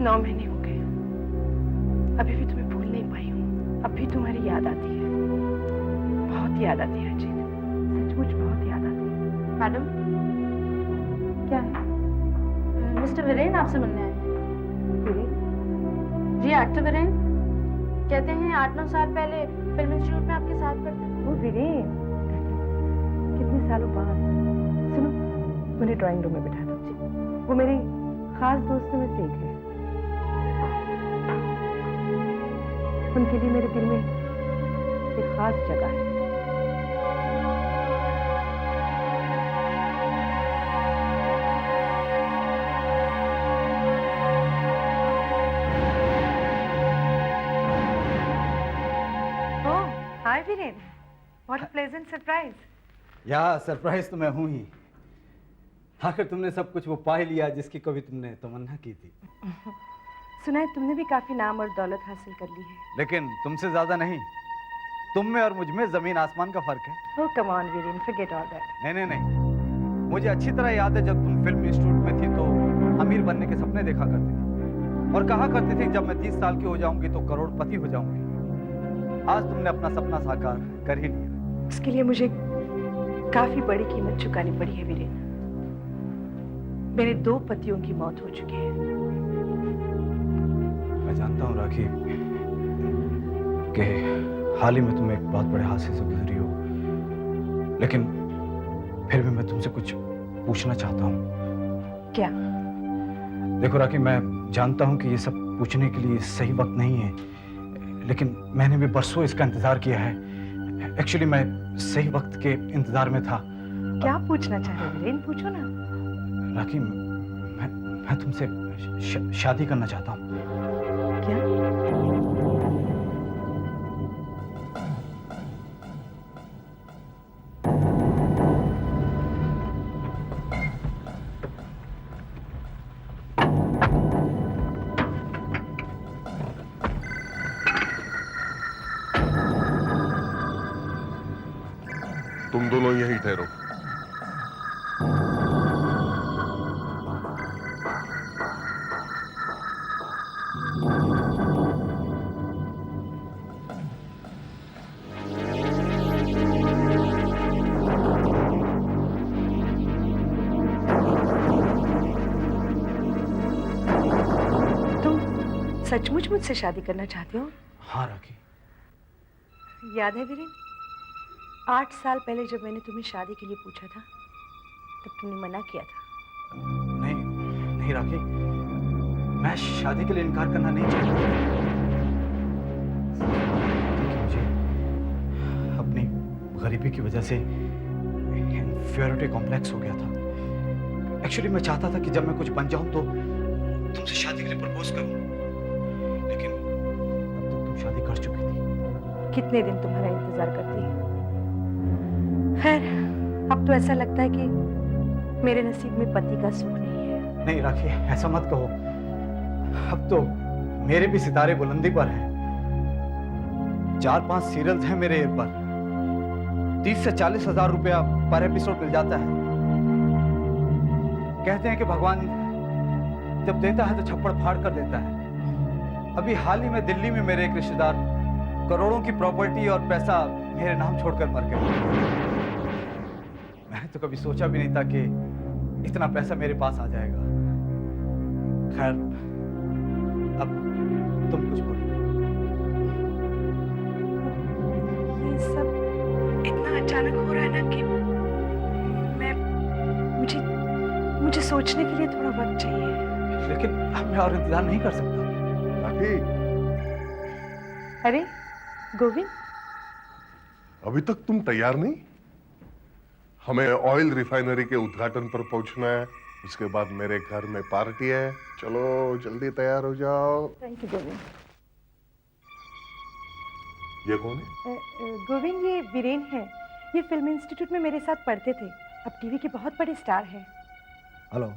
9 महीने हो गए, अभी भी तुम्हें भूल नहीं पाई हूँ। अब भी तुम्हारी याद आती है, बहुत याद आती है अजीत, सचमुच बहुत याद आती है। मैडम, क्या है? मिस्टर वीरेन आपसे मिलने आए हैं। वीरेन? जी, एक्टर वीरेन। कहते हैं 8-9 साल पहले फिल्म इंस्टीट्यूट में आपके साथ पढ़ते थे। वो वीरेन, कितने सालों बाद। सुनो, मुझे ड्राइंग रूम में बिठा दो। वो मेरी खास दोस्तों में से एक है। उनके लिए मेरे दिल में एक खास जगह है। Oh, hi Viren, what a pleasant surprise. Yeah surprise तो मैं हूं ही। आखिर तुमने सब कुछ वो पा ही लिया जिसकी कभी तुमने तमन्ना की थी। सुना है तुमने भी काफी नाम और दौलत हासिल कर ली है। लेकिन तुमसे ज्यादा नहीं। तुम में और मुझ में जमीन आसमान का फर्क है। Oh come on Viren, forget all that. नहीं, मुझे अच्छी तरह याद है जब तुम फिल्म इंस्टीट्यूट में थी तो अमीर बनने के सपने देखा करती थी और कहा करती थी जब मैं 30 साल की हो जाऊंगी तो करोड़पति हो जाऊंगी। आज तुमने अपना सपना साकार कर ही लिया। उसके लिए मुझे काफी बड़ी कीमत चुकानी पड़ी है वीरेन। मेरे 2 पतियों की मौत हो चुकी है। मैं जानता हूँ राखी कि हाल ही में तुम एक बहुत बड़े हादसे से गुजरी हो, लेकिन फिर भी मैं तुमसे कुछ पूछना चाहता हूँ। क्या? देखो राखी, मैं जानता हूँ कि ये सब पूछने के लिए सही वक्त नहीं है, लेकिन मैंने भी बरसों इसका इंतजार किया है। एक्चुअली मैं सही वक्त के इंतजार में था। क्या पूछना चाह रहे हो वीरेन? पूछो ना। राखी, मैं तुमसे शादी करना चाहता हूँ। क्या? तुम दोनों यहीं ठहरो। सचमुच मुझसे शादी करना चाहते हो? हाँ राखी। याद है वीरेन, 8 साल पहले जब मैंने तुम्हें शादी के लिए पूछा था तब तुमने मना किया था। नहीं राखी, मैं शादी के लिए इनकार करना नहीं चाहता, क्योंकि मुझे अपनी गरीबी की वजह से इन्फीरियरिटी कॉम्प्लेक्स हो गया था। एक्चुअली मैं चाहता था कि जब मैं कुछ बन जाऊं तो तुमसे शादी के लिए प्रपोज करूं, लेकिन तब तक तुम शादी कर चुकी थी। कितने दिन तुम्हारा इंतजार करती है। खैर, अब तो ऐसा लगता है कि मेरे नसीब में पति का सुख नहीं है। नहीं राखी, ऐसा मत कहो। अब तो मेरे भी सितारे बुलंदी पर हैं। 4-5 सीरियल्स हैं मेरे एयर पर। 30 से 40 हजार रुपया पर एपिसोड मिल जाता है। कहते हैं कि भगवान जब देता है तो छप्पड़ फाड़ कर देता है। अभी हाल ही में दिल्ली में मेरे एक रिश्तेदार करोड़ों की प्रॉपर्टी और पैसा मेरे नाम छोड़कर मर गए। मैंने तो कभी सोचा भी नहीं था कि इतना पैसा मेरे पास आ जाएगा। खैर, अब तुम कुछ बोलो। ये सब इतना अचानक हो रहा है ना कि मुझे सोचने के लिए थोड़ा वक्त चाहिए। लेकिन अब मैं और इंतजार नहीं कर सकता। अरे गोविंद, अभी तक तुम तैयार नहीं? हमें ऑयल रिफाइनरी के उद्घाटन पर पहुंचना है। उसके बाद मेरे घर में पार्टी है। चलो जल्दी तैयार हो जाओ। Thank you Govind. ये कौन है? गोविंद, ये वीरेन है। ये फिल्म इंस्टीट्यूट में मेरे साथ पढ़ते थे, अब टीवी के बहुत बड़े स्टार हैं। हेलो।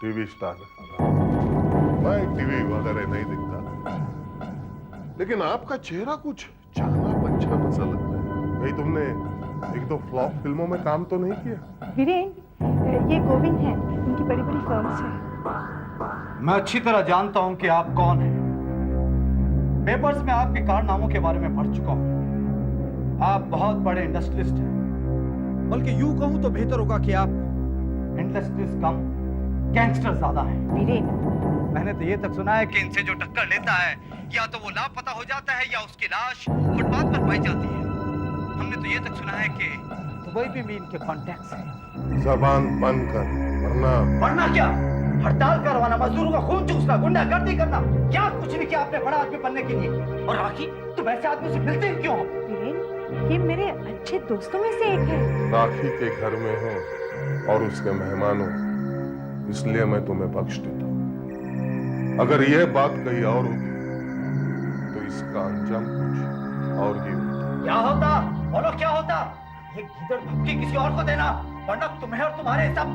TV star? मैं टीवी वगैरह नहीं दिखता, लेकिन आपका चेहरा कुछ जाना पहचाना सा लगता है। भाई, तुमने 1-2 फ्लॉप फिल्मों में काम तो नहीं किया? वीरेन, ये गोविंद हैं, उनकी बड़ी बड़ी फर्म्स हैं। मैं अच्छी तरह जानता हूं कि आप कौन हैं। पेपर्स में आपके कारनामों के बारे में पढ़ चुका हूं। आप बहुत बड़े इंडस्ट्रियलिस्ट हैं, बल्कि यूं कहूं तो बेहतर होगा कि आप इंडस्ट्रियलिस्ट कम गैंगस्टर ज्यादा हैं। वीरेन, मैंने तो ये तक सुना है कि इनसे जो टक्कर लेता है या तो वो लापता हो जाता है या उसकी लाश फुटपाथ पर पाई जाती है। हमने तो ये तक सुना है कि दुबई में भी इनके कॉन्टैक्ट्स हैं। जबान बंद कर, वरना क्या? हड़ताल करवाना, मजदूरों का खून चूसना, गुंडागर्दी करना, क्या कुछ नहीं किया आपने बड़ा आदमी बनने के लिए। और राखी, तुम ऐसे आदमी से मिलते ही क्यों हो? वीरेन, ये मेरे अच्छे दोस्तों में से एक है। राखी के घर में हो और उसके मेहमान हो, इसलिए मैं तुम्हें बख्श देता हूं। अगर यह बात कहीं और होती तो इसका अंजाम कुछ और ही होता। क्या होता? बोलो क्या होता? ये गीदड़ धमकी किसी और को देना, वरना तुम्हें और तुम्हारे सब।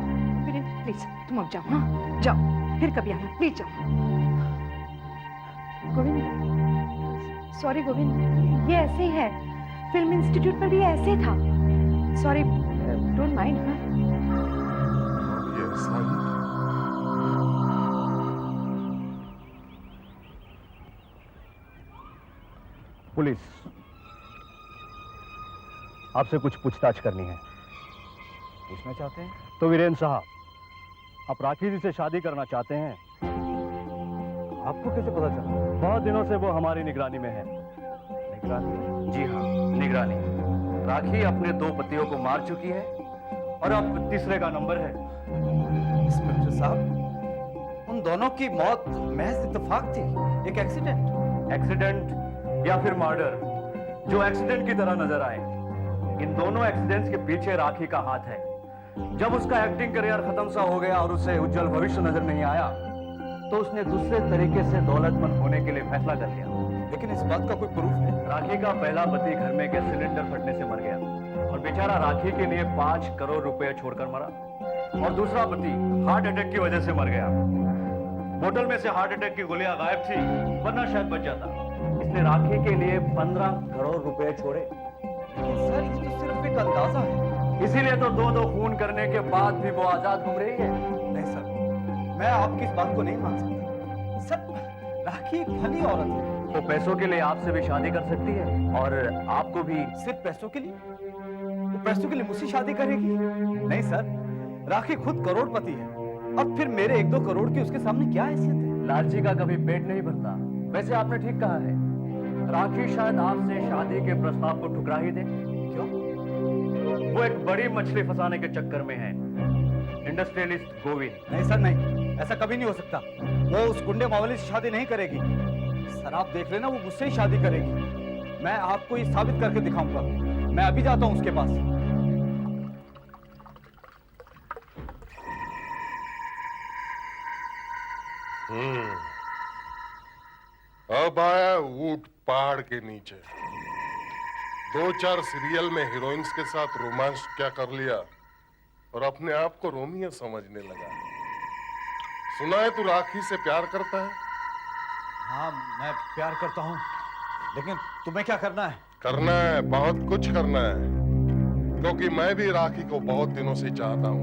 वीरेन, प्लीज तुम अब जाओ। हाँ जाओ, फिर कभी आना, प्लीज जाओ। गोविंद, सॉरी गोविंद, ये ऐसे ही है। फिल्म इंस्टीट्यूट पर भी ऐसे था। Sorry, don't mind. हाँ, ये ऐसा ही था। पुलिस, आपसे कुछ पूछताछ करनी है। पूछना चाहते हैं? तो वीरेन साहब, आप राखी जी से शादी करना चाहते हैं? आपको कैसे पता चला? बहुत दिनों से वो हमारी निगरानी में है। निगरानी? जी हाँ, निगरानी। राखी अपने 2 पतियों को मार चुकी है और अब तीसरे का नंबर है। इंस्पेक्टर साहब, उन दोनों की मौत महज इत्तेफाक थी, एक एक्सीडेंट। एक्सीडेंट या फिर मर्डर, जो एक्सीडेंट की तरह नजर आए, इन दोनों एक्सीडेंट्स के पीछे राखी का हाथ है। जब उसका एक्टिंग करियर खत्म सा हो गया और उसे उज्जवल भविष्य नजर नहीं आया, तो उसने दूसरे तरीके से दौलतमंद होने के लिए फैसला कर लिया। लेकिन इस बात का कोई प्रूफ है? राखी का पहला पति घर में गैस सिलेंडर फटने से मर गया और बेचारा राखी के लिए 5 करोड़ रुपए छोड़कर मरा। और दूसरा पति हार्ट अटैक की वजह से मर गया। बोतल में से हार्ट अटैक की गोलियां गायब थी, वरना शायद बच जाता। इसने राखी के लिए 15 करोड़ रुपए छोड़े। सर, ये तो सिर्फ एक अंदाजा है। इसीलिए तो 2-2 खून करने के बाद भी वो आजाद घूम रही है। नहीं सर, मैं आपकी इस बात को नहीं मान सकता। सर, राखी एक भली औरत है। वो पैसों के लिए आपसे भी शादी कर सकती है और आपको भी। सिर्फ पैसों के लिए? वो पैसों के लिए मुझसे शादी करेगी? नहीं सर, राखी खुद करोड़पति है। अब फिर मेरे 1-2 करोड़ की उसके सामने क्या हैसियत है? लालची का कभी पेट नहीं भरता। वैसे आपने ठीक कहा है, राखी शायद आपसे शादी के प्रस्ताव को ठुकरा ही दे। क्यों? वो एक बड़ी मछली फंसाने के चक्कर में है, इंडस्ट्रियलिस्ट गोविंद। नहीं सर, नहीं, ऐसा कभी नहीं हो सकता। वो उस गुंडे मावली से शादी नहीं करेगी। सर आप देख लेना, वो मुझसे ही शादी करेगी। मैं आपको ये साबित करके दिखाऊंगा। मैं अभी जाता हूं उसके पास। अब आया ऊंट पहाड़ के नीचे। 2-4 सीरियल में हीरोइंस के साथ रोमांस क्या कर लिया और अपने आप को रोमियो समझने लगा। सुना है तू राखी से प्यार करता है? हाँ, मैं प्यार करता हूँ, लेकिन तुम्हें क्या करना है? करना है, बहुत कुछ करना है, क्योंकि मैं भी राखी को बहुत दिनों से चाहता हूँ।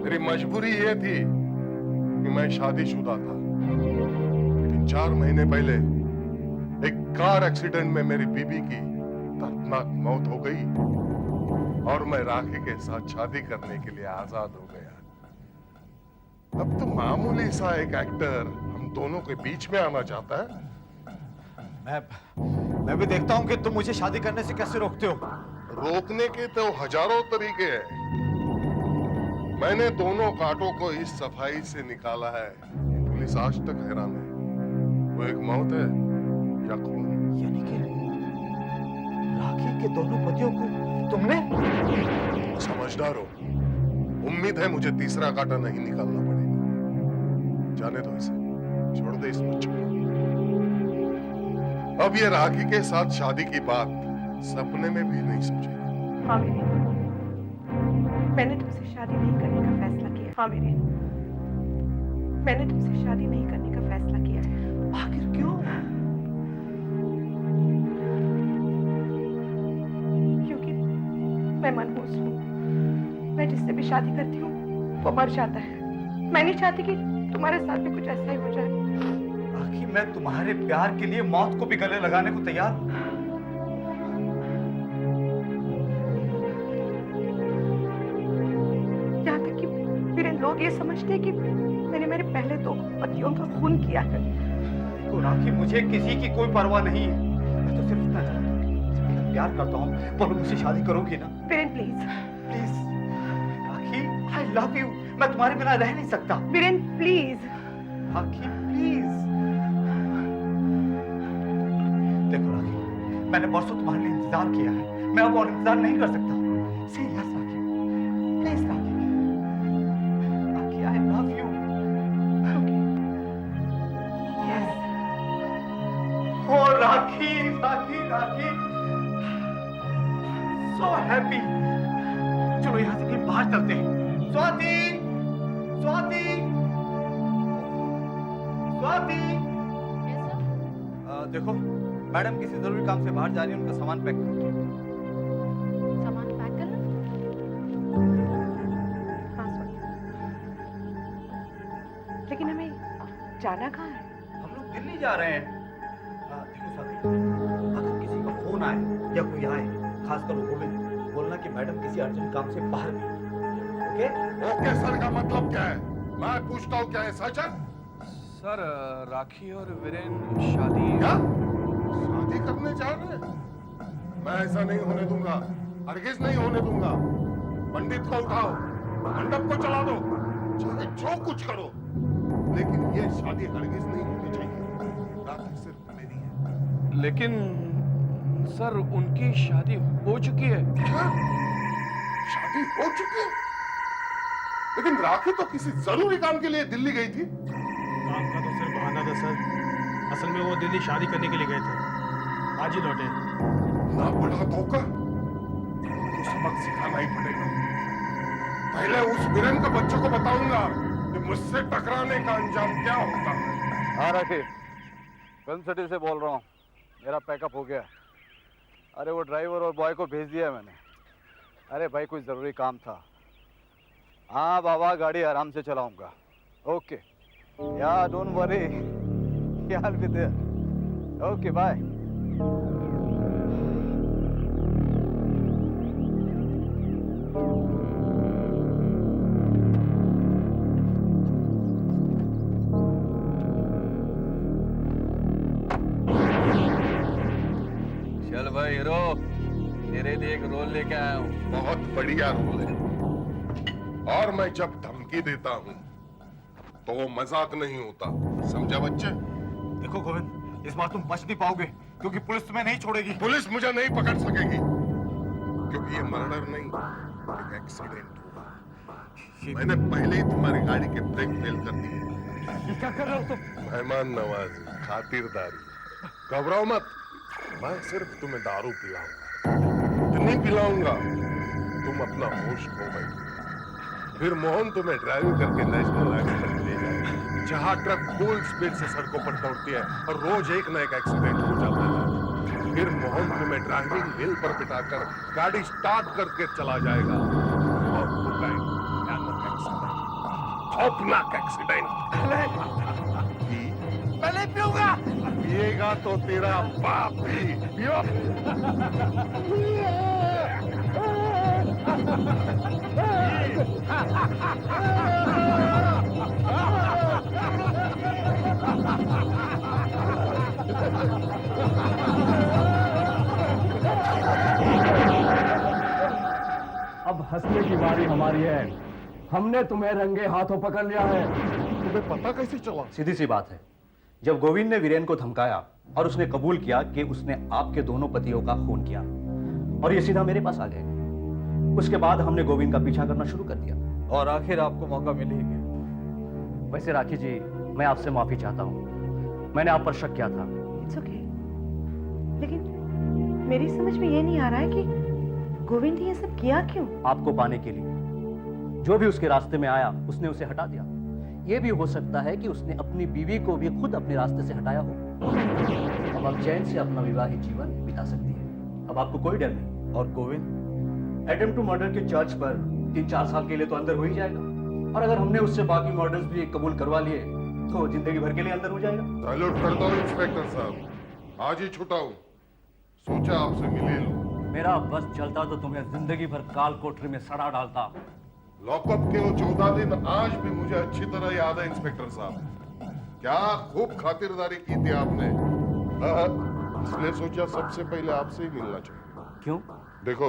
मेरी मजबूरी ये थी कि मैं शादीशुदा था, लेकिन 4 महीने पहले एक कार एक्सीडेंट में मेरी बीबी की दर्दनाक मौत हो गई और मैं राखी के साथ शादी करने के लिए आजाद हो गया। अब तो मामूली सा एक एक्टर हम दोनों के बीच में आना चाहता है। मैं भी देखता हूँ कि तुम मुझे शादी करने से कैसे रोकते हो। रोकने के तो हजारों तरीके हैं। मैंने दोनों कांटों को इस सफाई से निकाला है, पुलिस आज तक हैरान है। वो एक मौत है या खून। यानी कि राखी के दोनों पतियों को तुमने? समझदार हो। उम्मीद है मुझे तीसरा कांटा नहीं निकालना पड़ेगा। जाने दो इसे, छोड़ दे इस बच्चे को। अब ये राखी के साथ शादी की बात सपने में भी नहीं सोचेगा। हाँ वीरेन, मैंने तुमसे शादी नहीं करने का फैसला किया। हाँ वीरेन, मैंने तुमसे शादी नहीं करने का फैसला किया है। आखिर क्यों? क्योंकि मैं मनहूस हूँ। मैं जिससे भी शादी करती हूँ वो मर जाता है। मैं नहीं चाहती कि तुम्हारे साथ भी कुछ ऐसा ही हो जाए। राखी, मैं तुम्हारे प्यार के लिए मौत को भी गले लगाने को तैयार हूं। यहाँ तक कि वीरेन, लोग ये समझते हैं कि मैंने मेरे पहले 2 पतियों का खून किया है। देखो राखी, मुझे किसी की कोई परवाह नहीं है। मैं तो सिर्फ इतना चाहता हूँ, मैं प्यार करता हूँ। बोलो, मुझसे शादी करोगी ना? Viren please. Please rakhi, I love you. मैं तुम्हारे बिना रह नहीं सकता। वीरेन प्लीज। Rakhi please. देखो राखी, मैंने बरसों तुम्हारे लिए इंतजार किया है। मैं अब और इंतजार नहीं कर सकता। Say yes Rakhi, please Rakhi. Rakhi, I love you. Yes. Oh Rakhi, Rakhi, Rakhi, so happy. चलो यहाँ से कहीं बाहर चलते हैं। स्वाति, स्वाति, स्वाति। देखो, मैडम किसी जरूरी काम से बाहर जा रही है, उनका सामान पैक करो। सामान पैक करना? हाँ स्वाति, लेकिन हमें जाना कहाँ है? हम लोग दिल्ली जा रहे हैं। देखो स्वाति, अगर किसी का फोन आए या कोई आए, खासकर वो गोविंद, बोलना कि मैडम किसी अर्जेंट काम से बाहर गई। ओके? ओके सर का मतलब क्या है? मैं पूछता हूँ, क्या है सच है? सर, राखी और वीरेन शादी। क्या शादी करने जा रहे हैं? मैं ऐसा नहीं होने दूंगा, हरगिज नहीं होने दूंगा। पंडित को उठाओ, मंडप को चला दो, चाहे जो कुछ करो, लेकिन ये शादी हरगिज नहीं होनी चाहिए। राखी सिर्फ मेरी है। लेकिन सर, उनकी शादी हो चुकी है। क्या? शादी हो चुकी है? लेकिन राखी तो किसी जरूरी काम के लिए दिल्ली गई थी। काम का तो सिर्फ बहाना था सर। असल में वो दिल्ली शादी करने के लिए गए थे, आज ही लौटे। ना बड़ा धोखा, तो सबक सिखाना ही पड़ेगा। पहले उस वीरेन के बच्चों को बताऊंगा कि मुझसे टकराने का अंजाम क्या होता है। हाँ राखी, फिल्म सिटी से बोल रहा हूँ। मेरा पैकअप हो गया। अरे वो ड्राइवर और बॉय को भेज दिया है मैंने। अरे भाई, कोई ज़रूरी काम था। हाँ बाबा, गाड़ी आराम से चलाऊंगा। ओके या don't worry, I'll be there. Okay bye. चल भाई हीरो, तेरे लिए एक रोल लेके आया हूँ। बहुत बढ़िया रोल है, और मैं जब धमकी देता हूँ तो वो मजाक नहीं होता, समझा बच्चे? देखो गोविंद, इस बार तुम बच नहीं पाओगे, क्योंकि पुलिस तुम्हें नहीं छोड़ेगी। पुलिस मुझे नहीं पकड़ सकेगी, क्योंकि ये मर्डर नहीं, एक एक्सीडेंट हुआ। मैंने पहले ही तुम्हारी गाड़ी के ब्रेक फेल कर दिए। क्या कर रहे हो तुम? मेहमान नवाजी, खातिरदारी। घबराओ मत, मैं सिर्फ तुम्हें दारू पिलाऊंगा। इतनी पिलाऊंगा तुम अपना होश खो बैठो। फिर मोहन तुम्हें ड्राइव करके नेशनल हाईवे तक ले जाएगा, जहां ट्रक फुल स्पीड से सड़कों पर दौड़ती है और रोज एक न एक एक्सीडेंट हो जाता है। फिर मोहन तुम्हें ड्राइविंग व्हील पर बिठाकर गाड़ी स्टार्ट करके चला जाएगा और होगा एक भयानक एक्सीडेंट, खौफनाक एक्सीडेंट। पहले पीऊंगा। पिएगा तो तेरा बाप भी। पियो। अब हंसने की बारी हमारी है। हमने तुम्हें रंगे हाथों पकड़ लिया है। तुम्हें पता कैसे चला? सीधी सी बात है, जब गोविंद ने वीरेन को धमकाया और उसने कबूल किया कि उसने आपके दोनों पतियों का खून किया, और ये सीधा मेरे पास आ गए। उसके बाद हमने गोविंद का पीछा करना शुरू कर दिया, और आखिर आपको मौका मिल ही गया। वैसे राखी जी, मैं आपसे माफी चाहता हूँ, मैंने आप पर शक किया था। इट्स ओके, लेकिन मेरी समझ में ये नहीं आ रहा है कि गोविंद ने ये सब किया क्यों? आपको पाने के लिए। जो भी उसके रास्ते में आया उसने उसे हटा दिया। यह भी हो सकता है कि उसने अपनी बीवी को भी खुद अपने रास्ते से हटाया हो। अब आप चैन से अपना विवाहित जीवन बिता सकती है। अब आपको कोई डर नहीं। और गोविंद, अटेम्प्ट टू मर्डर के चार्ज पर 3-4 साल के लिए तो अंदर हो ही जाएगा। और अगर हमने उससे बाकी मॉडल्स भी कबूल करवा लिए तो जिंदगी भर के लिए अंदर हो जाएगा। सैल्यूट करता हूँ इंस्पेक्टर साहब, आज ही छुटा हूँ, सोचा आपसे मिले लूं। मेरा बस चलता तो तुम्हें जिंदगी भर काल कोठरी में सड़ा डालता। लॉकअप के वो 14 दिन आज भी मुझे अच्छी तरह याद है इंस्पेक्टर साहब। क्या खूब खातिरदारी की थी आपने। इसलिए सोचा सबसे पहले आपसे ही मिलना चाहिए। क्यों? देखो,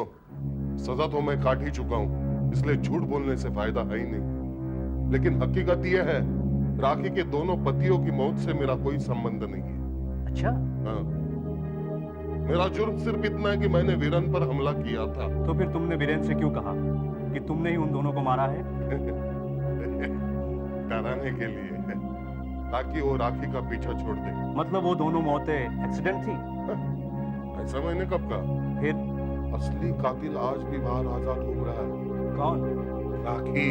सजा तो मैं काट ही चुका हूँ, इसलिए झूठ बोलने से फायदा है ही नहीं। लेकिन हकीकत यह है, राखी के दोनों पतियों की मौत से मेरा कोई संबंध नहीं है। अच्छा, हाँ। मेरा जुर्म सिर्फ इतना है कि मैंने वीरन पर हमला किया था। तो फिर तुमने वीरेन से क्यों कहा कि तुमने ही उन दोनों को मारा है? डराने के लिए, ताकि वो राखी का पीछा छोड़ दे। मतलब वो दोनों मौतें एक्सीडेंट थी? ऐसा मैंने कब कहा? फिर असली कातिल आज भी बाहर आजाद घूम रहा है। कौन? राखी।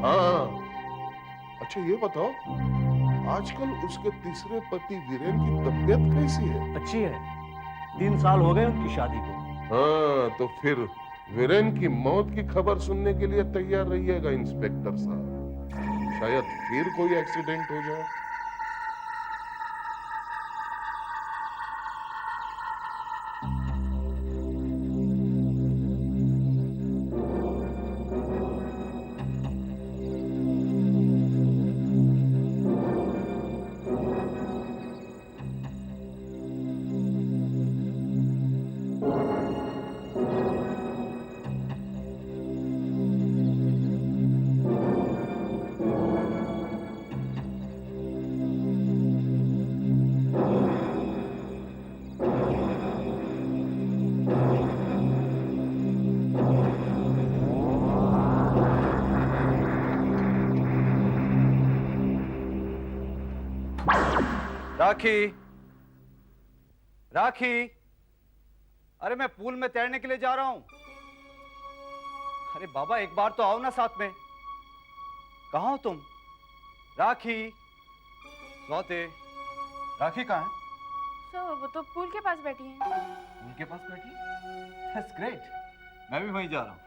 हाँ। अच्छा ये बताओ, आजकल उसके तीसरे पति वीरेन की तबीयत कैसी है? अच्छी है, 3 साल हो गए उनकी शादी को। हाँ, तो फिर वीरेन की मौत की खबर सुनने के लिए तैयार रहिएगा इंस्पेक्टर साहब। शायद फिर कोई एक्सीडेंट हो जाए। राखी, राखी, अरे मैं पूल में तैरने के लिए जा रहा हूं। अरे बाबा एक बार तो आओ ना साथ में। कहाँ हो तुम? राखी, स्वाति, राखी कहाँ है? सर वो तो पूल के पास बैठी हैं। पूल के पास बैठी? That's great, मैं भी वहीं जा रहा हूं।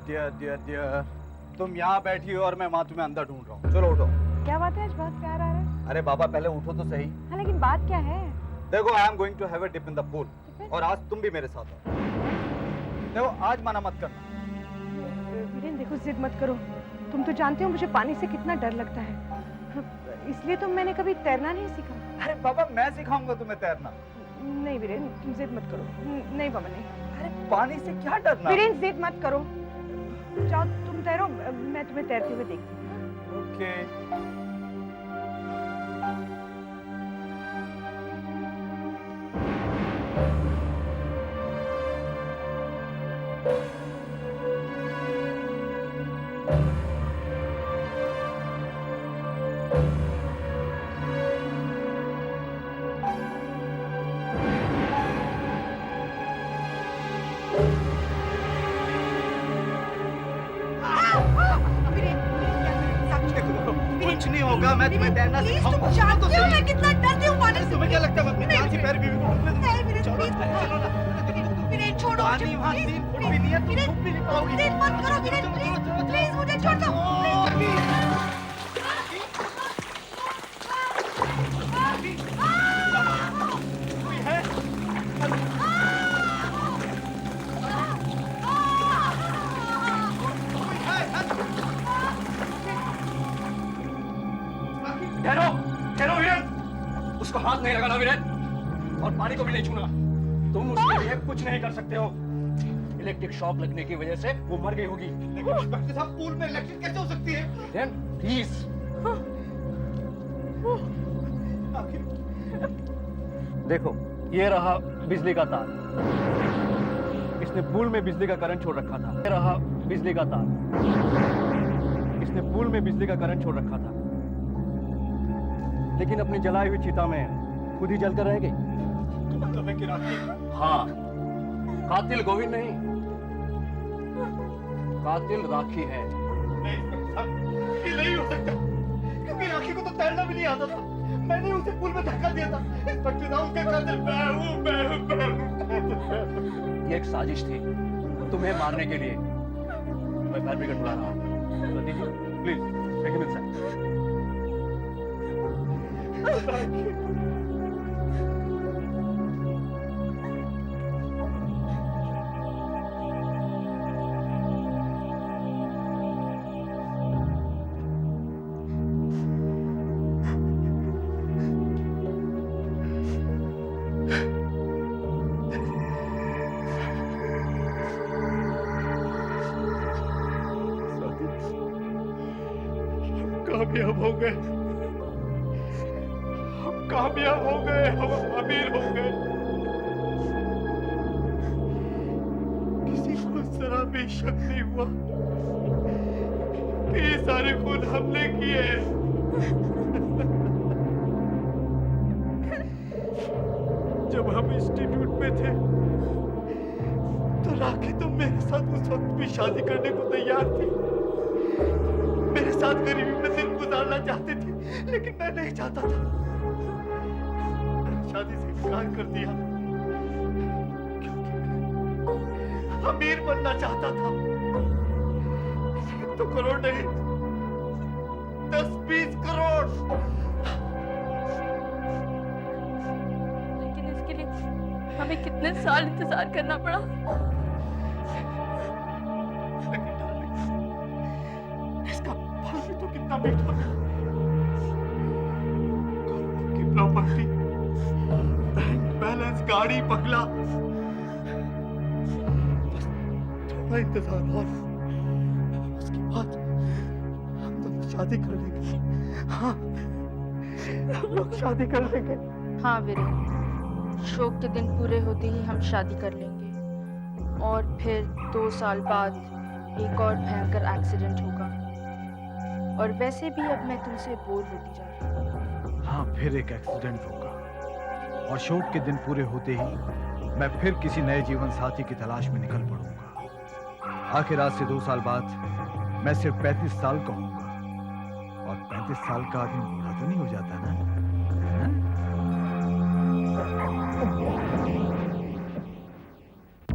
डियर डियर डियर, तुम यहाँ बैठी हो और मैं वहां तुम्हें अंदर ढूंढ रहा हूँ। चलो उठो। क्या बात है, आज बहुत प्यार आ रहा है। अरे बाबा पहले उठो तो सही। हाँ लेकिन बात क्या है? देखो, I am going to have a dip in the pool, और आज तुम भी मेरे साथ हो। देखो आज मना मत करना। वीरेन देखो, जिद मत करो। तुम तो जानते हो मुझे पानी से कितना डर लगता है, इसलिए तो मैंने कभी तैरना नहीं सीखा। अरे बाबा मैं सिखाऊंगा तुम्हें तैरना। नहीं वीरेन, तुम जिद मत करो। नहीं बाबा नहीं। अरे पानी से क्या डरना? वीरेन जिद मत करो, जाओ तुम तैरो, मैं तुम्हें तैरते हुए देखती हूँ। ओके। कुछ नहीं होगा, मैं तुम्हें तैरना सिखाऊंगा। तुम जानते हो मैं कितना डरती हूँ पानी से। तुम्हें क्या लगता है मैं अपनी जान से पैर बीवी को डूबने दूंगा? नहीं वीरेन, चलो, प्लीज। चलो ना। वीरेन छोड़ो। पानी वहाँ 3 फुट भी नहीं है, तुम डूब भी नहीं पाओगी। वीरेन मत करो वीरेन, प्लीज प्लीज मुझे छोड़ दो। ठहरो, ठहरो वीरेन, उसको हाथ नहीं लगाना वीरेन, और पानी को भी नहीं छूना। तुम उसके लिए कुछ नहीं कर सकते हो। इलेक्ट्रिक शॉक लगने की वजह से वो मर गई होगी। लेकिन इंस्पेक्टर साहब, पूल में इलेक्ट्रिक कैसे हो सकती है? वीरेन प्लीज। देखो ये रहा बिजली का तार, इसने पूल में बिजली का करंट छोड़ रखा था। ये रहा बिजली का तार, इसने पूल में बिजली का करंट छोड़ रखा था, लेकिन अपनी जलाई हुई चिता में खुद ही जलकर रह गई। तो मतलब है कि राखी? हाँ, कातिल गोविंद नहीं, कातिल राखी है। नहीं इंस्पेक्टर साहब, ये नहीं हो सकता, क्योंकि राखी को तो तैरना भी नहीं आता था। मैंने उसे पुल में धक्का दिया था। इंस्पेक्टर साहब, उसके कातिल मैं हूँ। ये एक साजिश थी तुम्हें मारने के लिए। मैं फायर ब्रिगेड बुला रहा हूँ। रति जी, प्लीज टेक हिम इनसाइड। कामयाब हो गए, हम कामयाब हो गए, हम अमीर हो गए। किसी को जरा भी शक नहीं हुआ कि ये सारे खून हमने किए हैं। जब हम इंस्टीट्यूट में थे तो राखी तो मेरे साथ उस वक्त भी शादी करने को तैयार थी। मेरे साथ गरीबी में दिन गुजारना चाहती थी, लेकिन मैं नहीं चाहता था। मैंने शादी से इनकार कर दिया क्योंकि अमीर बनना चाहता था। 1 करोड़ नहीं, 10-20 करोड़। लेकिन इसके लिए हमें कितने साल इंतजार करना पड़ा। लेकिन इसका फल भी तो कितना मीठा है। करोड़ों की प्रॉपर्टी, बैंक बैलेंस, गाड़ी, बंगला। बस थोड़ा इंतजार और उसके बाद हम दोनों शादी कर लेंगे। हाँ, हम लोग शादी कर लेंगे। हाँ वीरेन, शोक के दिन पूरे होते ही हम शादी कर लेंगे और फिर 2 साल बाद एक और भयंकर एक्सीडेंट होगा। और वैसे भी अब मैं तुमसे बोर होती जा रही हूँ। हाँ, फिर एक एक्सीडेंट होगा और शोक के दिन पूरे होते ही मैं फिर किसी नए जीवन साथी की तलाश में निकल पड़ूंगा। आखिर आज से 2 साल बाद मैं सिर्फ 35 साल का होऊंगा और 35 साल का आदमी बूढ़ा तो नहीं हो जाता ना।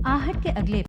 आहट के अगले